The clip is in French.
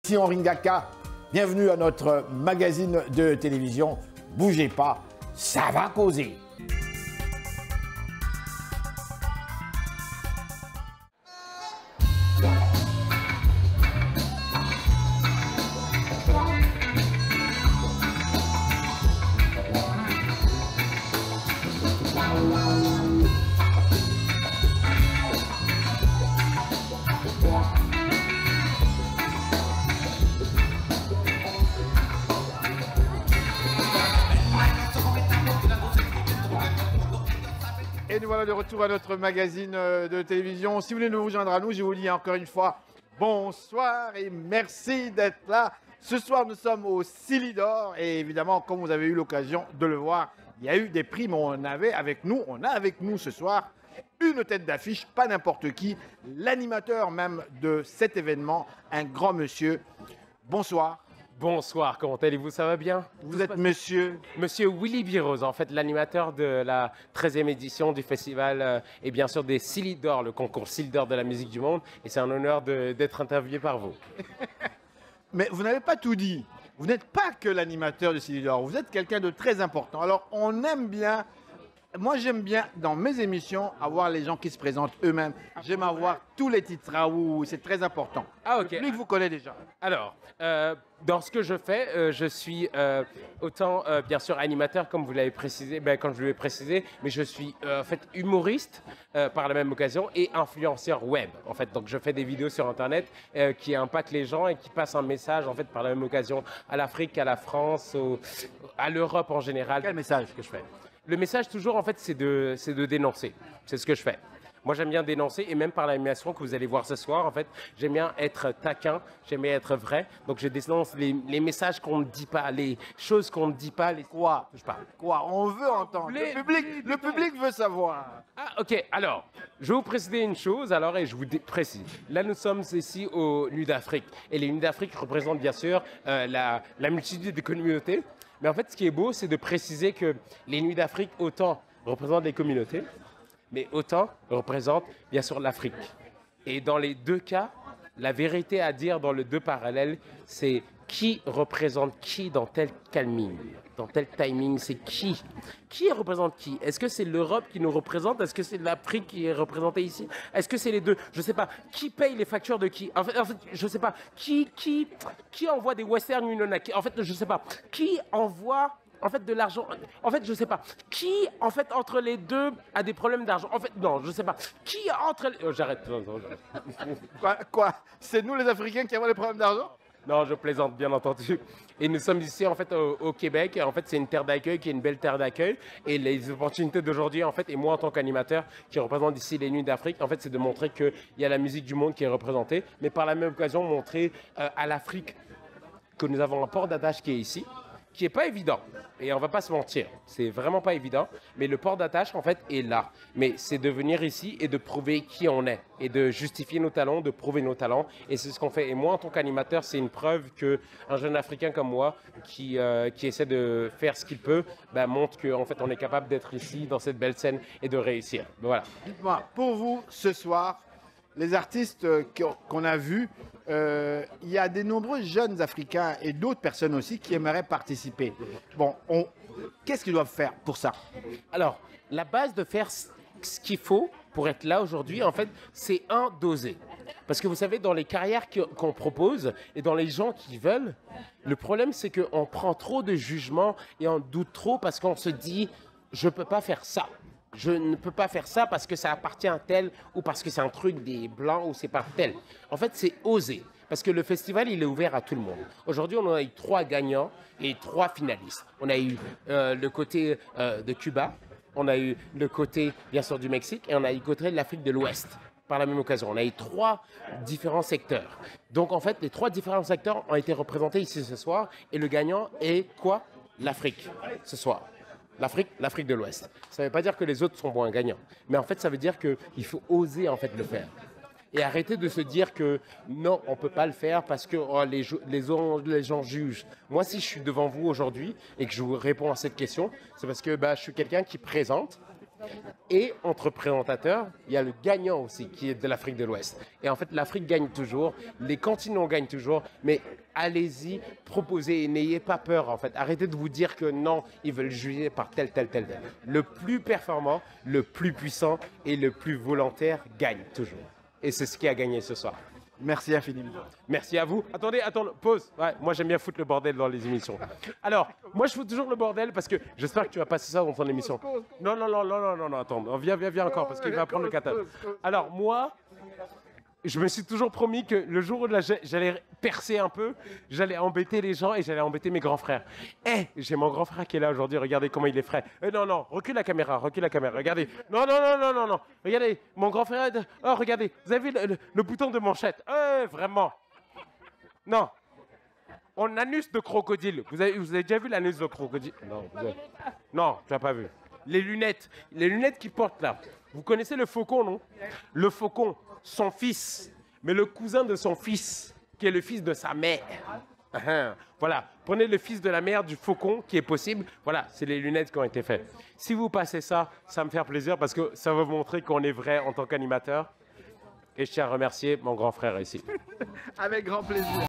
Sion Ringaka, bienvenue à notre magazine de télévision. Bougez pas, ça va causer. Et nous voilà de retour à notre magazine de télévision. Si vous voulez nous rejoindre à nous, je vous dis encore une fois bonsoir et merci d'être là. Ce soir, nous sommes au Silidor et évidemment, comme vous avez eu l'occasion de le voir, il y a eu des prix, mais on a avec nous ce soir une tête d'affiche, pas n'importe qui, l'animateur même de cet événement, un grand monsieur. Bonsoir. Bonsoir, comment allez-vous? Ça va bien? Vous êtes monsieur? Monsieur Willy Birose, en fait, l'animateur de la 13e édition du festival et bien sûr des Silidor, le concours Silidor de la musique du monde. Et c'est un honneur d'être interviewé par vous. Mais vous n'avez pas tout dit. Vous n'êtes pas que l'animateur du Silidor, vous êtes quelqu'un de très important. Alors, on aime bien, moi j'aime bien dans mes émissions avoir les gens qui se présentent eux-mêmes. J'aime avoir tous les titres, c'est très important. Ah ok. Le public vous connaît déjà. Alors, dans ce que je fais, je suis autant bien sûr animateur comme vous l'avez précisé, comme je l'ai précisé, mais je suis en fait humoriste par la même occasion et influenceur web. En fait, donc je fais des vidéos sur internet qui impactent les gens et qui passent un message en fait par la même occasion à l'Afrique, à la France, à l'Europe en général. Quel message que je fais? Le message toujours en fait c'est de dénoncer. C'est ce que je fais. Moi, j'aime bien dénoncer et même par l'animation que vous allez voir ce soir, en fait, j'aime bien être taquin, j'aime bien être vrai. Donc, je dénonce les messages qu'on ne dit pas, les choses qu'on ne dit pas. Quoi? Je parle. Quoi? On veut entendre. Le public veut savoir. Ah, ok. Alors, je vais vous préciser une chose, alors, et je vous précise. Là, nous sommes ici aux Nuits d'Afrique. Et les Nuits d'Afrique représentent, bien sûr, la multitude de communautés. Mais en fait, ce qui est beau, c'est de préciser que les Nuits d'Afrique, autant représentent les communautés, mais autant représente bien sûr l'Afrique. Et dans les deux cas, la vérité à dire dans les deux parallèles, c'est qui représente qui dans tel timing. Dans tel timing, c'est qui? Qui représente qui? Est-ce que c'est l'Europe qui nous représente? Est-ce que c'est l'Afrique qui est représentée ici? Est-ce que c'est les deux? Je sais pas. Qui paye les factures de qui? En fait, je sais pas. Qui envoie des Western Union? En fait, je sais pas. Qui envoie en fait de l'argent? En fait, je sais pas. Qui, en fait, entre les deux a des problèmes d'argent? En fait, non, je sais pas. Qui entre les... Oh, j'arrête. j'arrête. Quoi? C'est nous les Africains qui avons les problèmes d'argent? Non, je plaisante, bien entendu. Et nous sommes ici, en fait, au Québec. En fait, c'est une terre d'accueil qui est une belle terre d'accueil. Et les opportunités d'aujourd'hui, en fait, et moi, en tant qu'animateur qui représente ici les Nuits d'Afrique, en fait, c'est de montrer qu'il y a la musique du monde qui est représentée. Mais par la même occasion, montrer à l'Afrique que nous avons un port d'attache qui est ici, qui n'est pas évident. Et on va pas se mentir, c'est vraiment pas évident. Mais le port d'attache, en fait, est là. Mais c'est de venir ici et de prouver qui on est. Et de justifier nos talents, de prouver nos talents. Et c'est ce qu'on fait. Et moi, en tant qu'animateur, c'est une preuve qu'un jeune Africain comme moi, qui essaie de faire ce qu'il peut, montre qu'en fait, on est capable d'être ici, dans cette belle scène, et de réussir. Voilà. Dites-moi, pour vous, ce soir, les artistes qu'on a vus, il y a de nombreux jeunes Africains et d'autres personnes aussi qui aimeraient participer. Bon, qu'est-ce qu'ils doivent faire pour ça? Alors, la base de faire ce qu'il faut pour être là aujourd'hui, en fait, c'est d'oser. Parce que vous savez, dans les carrières qu'on propose et dans les gens qui veulent, le problème, c'est qu'on prend trop de jugements et on doute trop parce qu'on se dit « je ne peux pas faire ça ». Je ne peux pas faire ça parce que ça appartient à tel ou parce que c'est un truc des blancs ou c'est pas tel. En fait, c'est oser. Parce que le festival, il est ouvert à tout le monde. Aujourd'hui, on a eu 3 gagnants et 3 finalistes. On a eu le côté de Cuba, on a eu le côté, bien sûr, du Mexique et on a eu le côté de l'Afrique de l'Ouest. Par la même occasion, on a eu 3 différents secteurs. Donc, en fait, les 3 différents secteurs ont été représentés ici ce soir. Et le gagnant est quoi? L'Afrique, ce soir. L'Afrique de l'Ouest. Ça ne veut pas dire que les autres sont moins gagnants. Mais en fait, ça veut dire qu'il faut oser en fait le faire. Et arrêter de se dire que non, on ne peut pas le faire parce que les gens jugent. Moi, si je suis devant vous aujourd'hui et que je vous réponds à cette question, c'est parce que je suis quelqu'un qui présente Et entre présentateurs, il y a le gagnant aussi qui est de l'Afrique de l'Ouest. Et en fait, l'Afrique gagne toujours, les continents gagnent toujours, mais allez-y, proposez et n'ayez pas peur en fait. Arrêtez de vous dire que non, ils veulent juger par tel. Le plus performant, le plus puissant et le plus volontaire gagne toujours. Et c'est ce qui a gagné ce soir. Merci infiniment. Merci à vous. Attendez, pause. Ouais, moi, j'aime bien foutre le bordel dans les émissions. Alors, moi, je fous toujours le bordel parce que j'espère que tu vas passer ça dans ton émission. Non, attends. Viens encore parce qu'il va prendre le catalogue. Alors, moi, je me suis toujours promis que le jour où j'allais percer un peu, j'allais embêter les gens et j'allais embêter mes grands frères. J'ai mon grand frère qui est là aujourd'hui, regardez comment il est frais. Non, recule la caméra, regardez. Non. Regardez, mon grand frère, oh, regardez, vous avez vu le bouton de manchette. Vraiment. Non. En anus de crocodile. Vous avez déjà vu l'anus de crocodile? Non, tu n'as pas vu. Les lunettes qu'il porte là. Vous connaissez le faucon, non? Le faucon, son fils, mais le cousin de son fils, qui est le fils de sa mère. Voilà, prenez le fils de la mère du faucon, qui est possible. Voilà, c'est les lunettes qui ont été faites. Si vous passez ça, ça me fait plaisir, parce que ça va vous montrer qu'on est vrai en tant qu'animateur. Et je tiens à remercier mon grand frère ici. Avec grand plaisir.